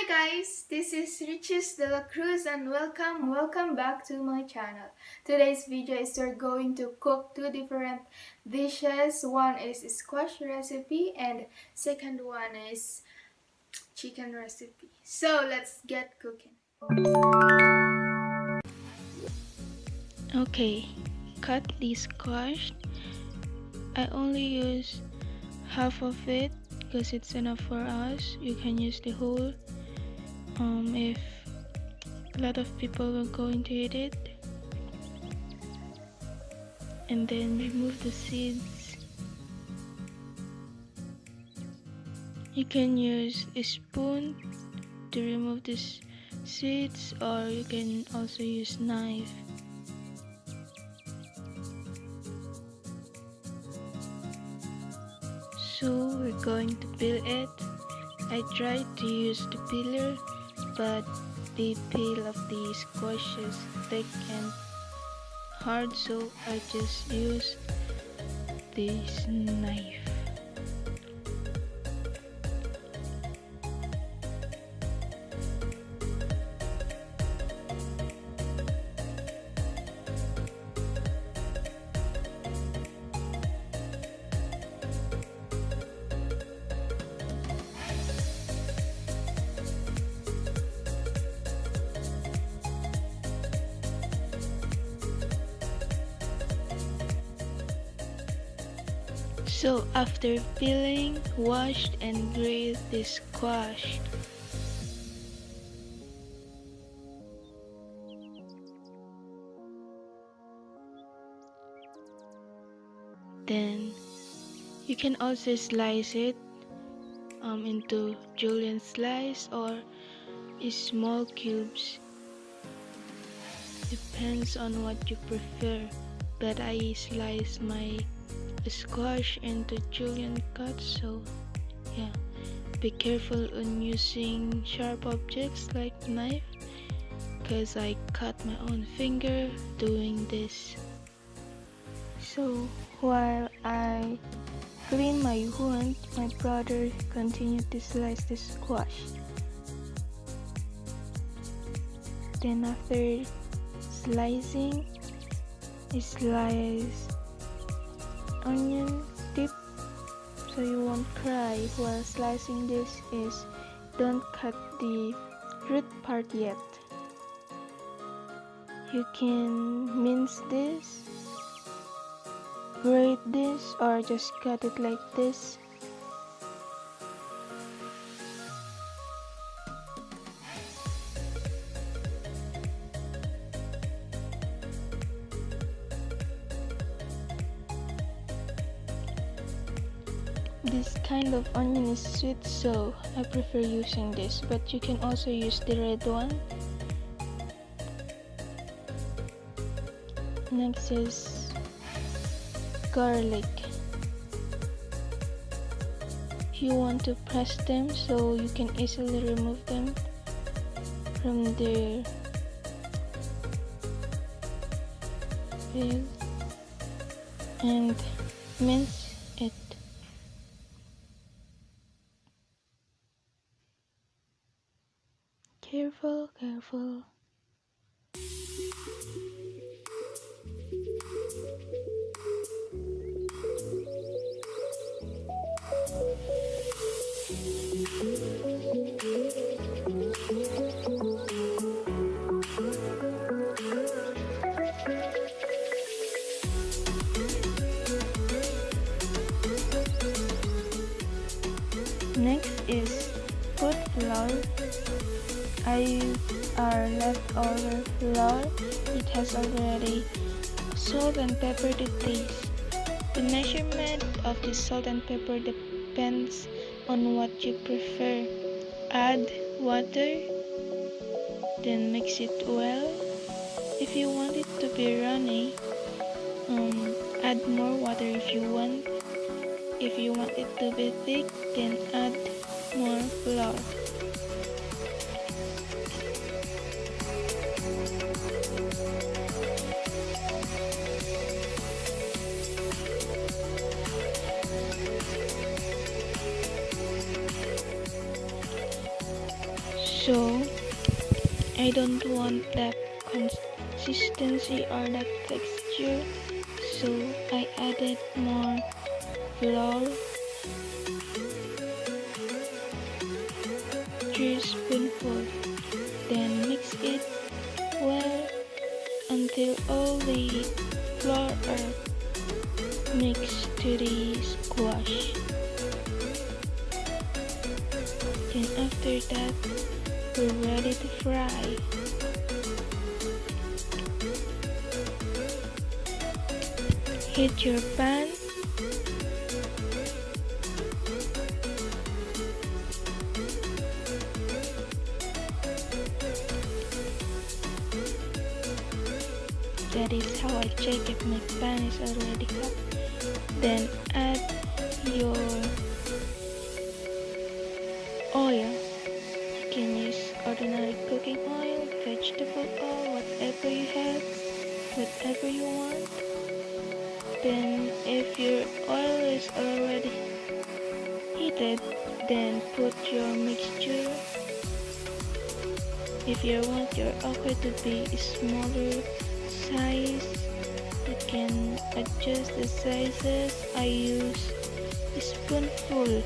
guys, this is Riches de la Cruz and welcome back to my channel. Today's video is we're going to cook two different dishes. One is squash recipe and second one is chicken recipe. So let's get cooking. Okay, cut the squash. I only use half of it because it's enough for us. You can use the whole if a lot of people are going to eat it. And then remove the seeds. You can use a spoon to remove the seeds, or you can also use knife. So we're going to peel it. I tried to use the peeler, but the peel of the squash is thick and hard, so I just used this knife. So after peeling, washed and grate the squash. Then you can also slice it into julienne slice or small cubes. Depends on what you prefer, but I slice my squash into julienne cuts, so yeah, be careful on using sharp objects like knife because I cut my own finger doing this. So while I clean my wound, my brother continued to slice the squash. Then after slicing, I slice onion dip so you won't cry while slicing. This is don't cut the root part yet. You can mince this, grate this, or just cut it like this. This kind of onion is sweet, so I prefer using this, but you can also use the red one. Next is garlic. You want to press them so you can easily remove them from their peel and mince it. Careful, careful. Next is food flour. I use our leftover flour. It has already salt and pepper to taste. The measurement of the salt and pepper depends on what you prefer. Add water, then mix it well. If you want it to be runny, add more water if you want. If you want it to be thick, then add more flour. So I don't want that consistency or that texture, so I added more flour, 3 spoonfuls. Then mix it well until all the flour are mixed to the squash. Then after that, we're ready to fry. Heat your pan. That is how I check if my pan is already hot. Then add your oil. You can use ordinary cooking oil, vegetable oil, whatever you have, whatever you want. Then if your oil is already heated, then put your mixture. If you want your okra to be smaller size, you can adjust the sizes. I use a spoonful.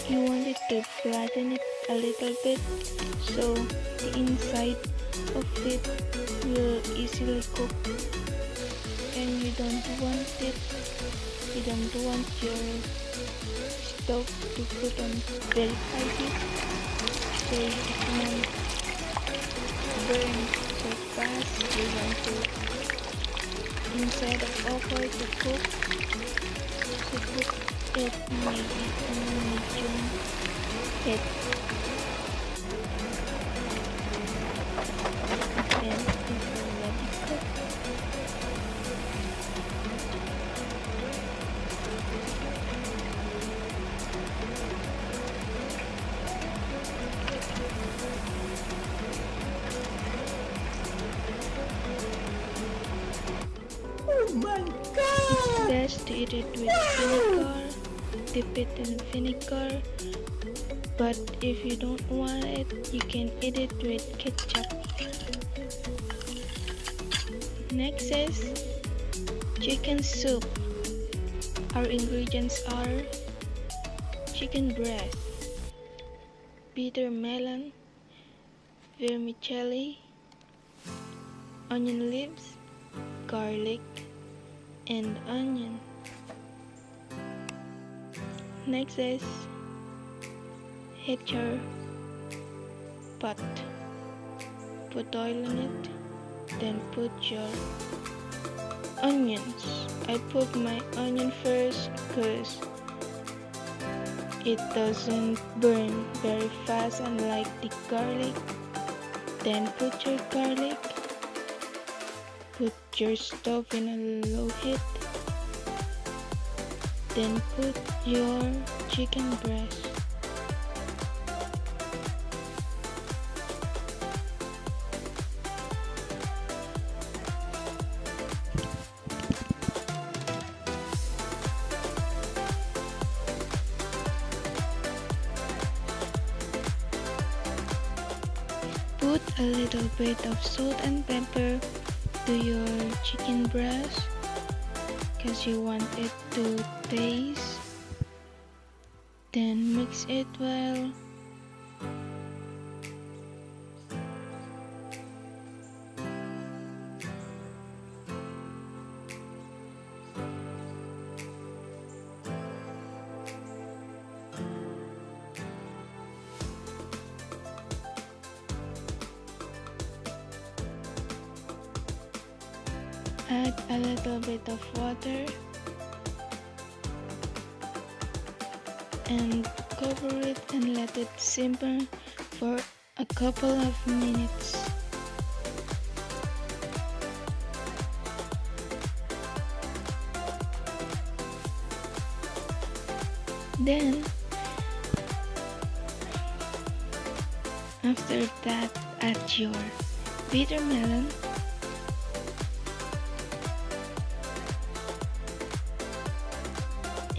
You want it to flatten it a little bit so the inside of it will easily cook, and you don't want your stove to put on very high heat so it won't burn so fast. You want to inside of okra to cook it maybe on medium heat. Then it will already cook. Oh my God! It's best to eat it with vinegar, dip it in vinegar, but if you don't want it, you can eat it with ketchup. Next is chicken soup. Our ingredients are chicken breast, bitter melon, vermicelli, onion leaves, garlic, and onion. Next is heat your pot. Put oil in it, then put your onions. I put my onion first because it doesn't burn very fast unlike the garlic. Then put your garlic. Put your stove in a low heat. Then put your chicken breast. Put a little bit of salt and pepper to your chicken breast because you want it to taste. Then mix it well. Add a little bit of water and cover it and let it simmer for a couple of minutes. Then after that, add your bitter melon,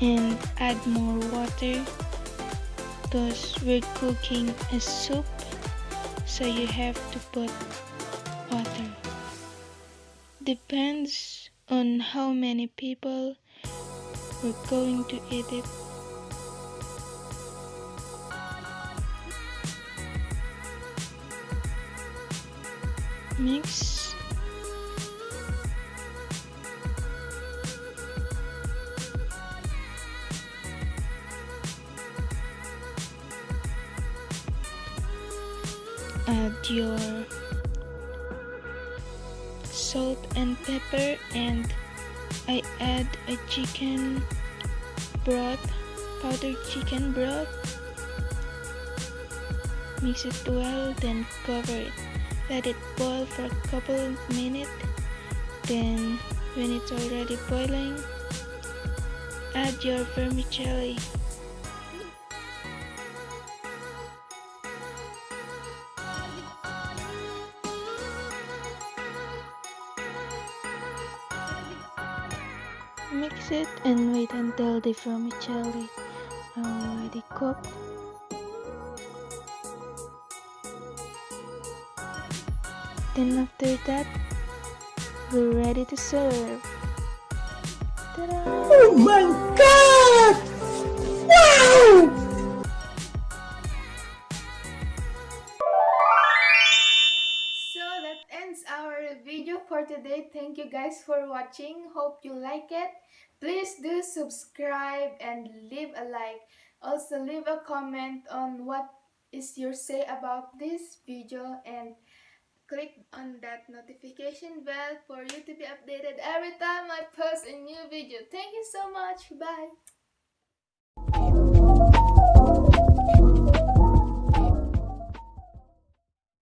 and add more water because we're cooking a soup, so you have to put water. Depends on how many people we're going to eat it. Mix. Add your salt and pepper, and I add a chicken broth, powdered chicken broth. Mix it well, then cover it. Let it boil for a couple of minutes. Then, when it's already boiling, add your vermicelli. Mix it and wait until the vermicelli already cooked. Then after that, we're ready to serve. Ta-da! Oh my God! Wow! So that ends our video for today. Thank you guys for watching. Hope you like it. Please do subscribe and leave a like. Also leave a comment on what is your say about this video, and click on that notification bell for you to be updated every time I post a new video. Thank you so much. Bye.